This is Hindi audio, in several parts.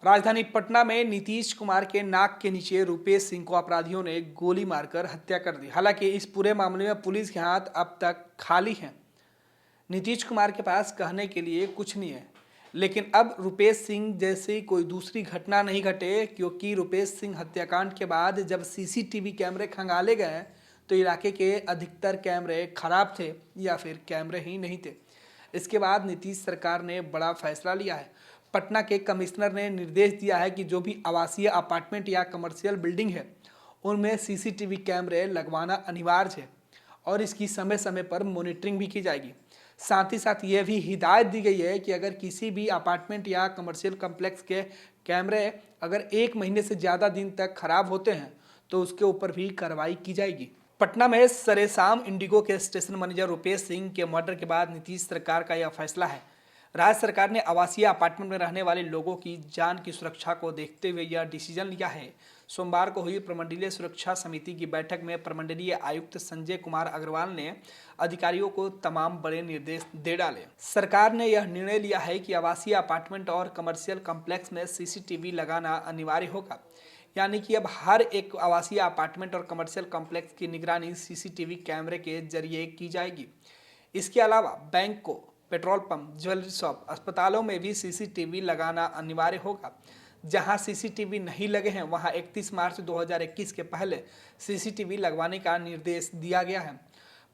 राजधानी पटना में नीतीश कुमार के नाक के नीचे रुपेश सिंह को अपराधियों ने गोली मारकर हत्या कर दी। हालांकि इस पूरे मामले में पुलिस के हाथ अब तक खाली हैं। नीतीश कुमार के पास कहने के लिए कुछ नहीं है, लेकिन अब रुपेश सिंह जैसी कोई दूसरी घटना नहीं घटे, क्योंकि रुपेश सिंह हत्याकांड के बाद जब सीसीटीवी कैमरे खंगाले गए तो इलाके के अधिकतर कैमरे खराब थे या फिर कैमरे ही नहीं थे। इसके बाद नीतीश सरकार ने बड़ा फैसला लिया है। पटना के कमिश्नर ने निर्देश दिया है कि जो भी आवासीय अपार्टमेंट या कमर्शियल बिल्डिंग है उनमें सीसीटीवी कैमरे लगवाना अनिवार्य है और इसकी समय समय पर मॉनिटरिंग भी की जाएगी। साथ ही साथ ये भी हिदायत दी गई है कि अगर किसी भी अपार्टमेंट या कमर्शियल कम्प्लेक्स के कैमरे अगर 1 महीने से ज़्यादा दिन तक खराब होते हैं तो उसके ऊपर भी कार्रवाई की जाएगी। पटना में सरेसाम इंडिगो के स्टेशन मैनेजर रुपेश सिंह के मर्डर के बाद नीतीश सरकार का यह फैसला है। राज्य सरकार ने आवासीय अपार्टमेंट में रहने वाले लोगों की जान की सुरक्षा को देखते हुए यह डिसीजन लिया है। सोमवार को हुई प्रमंडलीय सुरक्षा समिति की बैठक में प्रमंडलीय आयुक्त संजय कुमार अग्रवाल ने अधिकारियों को तमाम बड़े निर्देश दे डाले। सरकार ने यह निर्णय लिया है कि आवासीय अपार्टमेंट और कमर्शियल कॉम्प्लेक्स में सीसीटीवी लगाना अनिवार्य होगा, यानी कि अब हर एक आवासीय अपार्टमेंट और कमर्शियल कॉम्प्लेक्स की निगरानी सीसीटीवी कैमरे के जरिए की जाएगी। इसके अलावा बैंक को, पेट्रोल पंप, ज्वेलरी शॉप, अस्पतालों में भी सीसीटीवी लगाना अनिवार्य होगा। जहां सीसीटीवी नहीं लगे हैं वहां 31 मार्च 2021 के पहले सीसीटीवी लगवाने का निर्देश दिया गया है।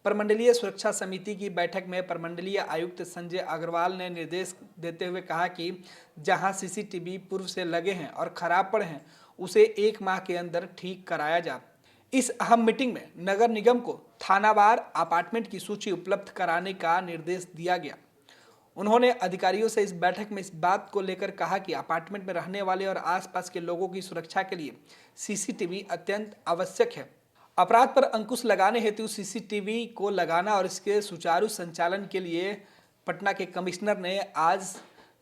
प्रमंडलीय सुरक्षा समिति की बैठक में प्रमंडलीय आयुक्त संजय अग्रवाल ने निर्देश देते हुए कहा कि जहां सीसीटीवी पूर्व से लगे हैं और खराब पड़े हैं उसे 1 माह के अंदर ठीक कराया जाए। इस अहम मीटिंग में नगर निगम को थानावार अपार्टमेंट की सूची उपलब्ध कराने का निर्देश दिया गया। उन्होंने अधिकारियों से इस बैठक में इस बात को लेकर कहा कि अपार्टमेंट में रहने वाले और आसपास के लोगों की सुरक्षा के लिए सीसीटीवी अत्यंत आवश्यक है। अपराध पर अंकुश लगाने हेतु सीसीटीवी को लगाना और इसके सुचारू संचालन के लिए पटना के कमिश्नर ने आज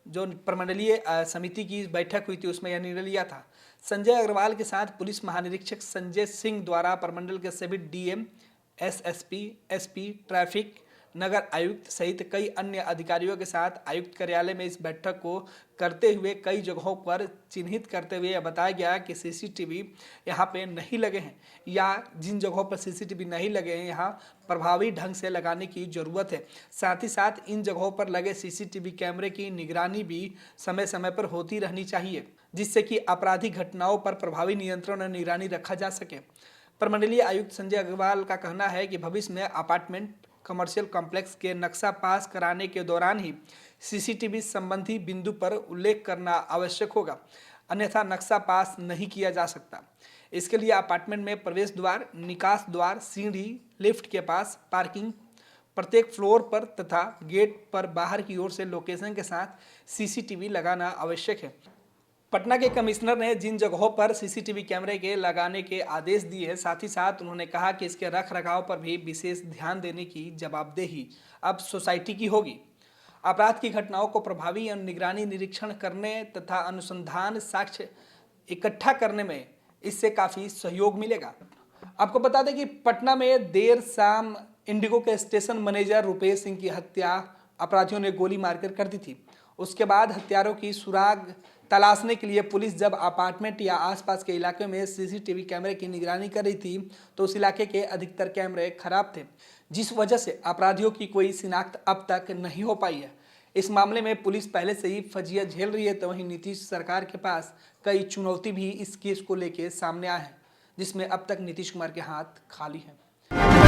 जो प्रमंडलीय समिति की बैठक हुई थी उसमें यह निर्णय लिया था। संजय अग्रवाल के साथ पुलिस महानिरीक्षक संजय सिंह द्वारा प्रमंडल के सभी डीएम, एसएसपी, एसपी, ट्रैफिक, नगर आयुक्त सहित कई अन्य अधिकारियों के साथ आयुक्त कार्यालय में इस बैठक को करते हुए कई जगहों पर चिन्हित करते हुए बताया गया कि सीसीटीवी यहाँ पे नहीं लगे हैं या जिन जगहों पर सीसीटीवी नहीं लगे हैं यहाँ प्रभावी ढंग से लगाने की ज़रूरत है। साथ ही साथ इन जगहों पर लगे सीसीटीवी कैमरे की निगरानी भी समय समय पर होती रहनी चाहिए, जिससे कि आपराधिक घटनाओं पर प्रभावी नियंत्रण और निगरानी रखा जा सके। प्रमंडलीय आयुक्त संजय अग्रवाल का कहना है कि भविष्य में अपार्टमेंट, कमर्शियल कॉम्प्लेक्स के नक्शा पास कराने के दौरान ही सीसीटीवी संबंधी बिंदु पर उल्लेख करना आवश्यक होगा, अन्यथा नक्शा पास नहीं किया जा सकता। इसके लिए अपार्टमेंट में प्रवेश द्वार, निकास द्वार, सीढ़ी, लिफ्ट के पास, पार्किंग, प्रत्येक फ्लोर पर तथा गेट पर बाहर की ओर से लोकेशन के साथ सीसीटीवी लगाना आवश्यक है। पटना के कमिश्नर ने जिन जगहों पर सीसीटीवी कैमरे के लगाने के आदेश दिए हैं, साथ ही साथ उन्होंने कहा कि इसके रख रखाव पर भी विशेष ध्यान देने की जवाबदेही अब सोसाइटी की होगी। अपराध की घटनाओं को प्रभावी और निगरानी निरीक्षण करने तथा अनुसंधान साक्ष्य इकट्ठा करने में इससे काफ़ी सहयोग मिलेगा। आपको बता दें कि पटना में देर शाम इंडिगो के स्टेशन मैनेजर रुपेश सिंह की हत्या अपराधियों ने गोली मारकर कर दी थी। उसके बाद हत्यारों की सुराग तलाशने के लिए पुलिस जब अपार्टमेंट या आसपास के इलाके में सीसीटीवी कैमरे की निगरानी कर रही थी तो उस इलाके के अधिकतर कैमरे खराब थे, जिस वजह से अपराधियों की कोई शिनाख्त अब तक नहीं हो पाई है। इस मामले में पुलिस पहले से ही फजिया झेल रही है, तो वहीं नीतीश सरकार के पास कई चुनौती भी इस केस को लेकर सामने आए हैं, जिसमें अब तक नीतीश कुमार के हाथ खाली हैं।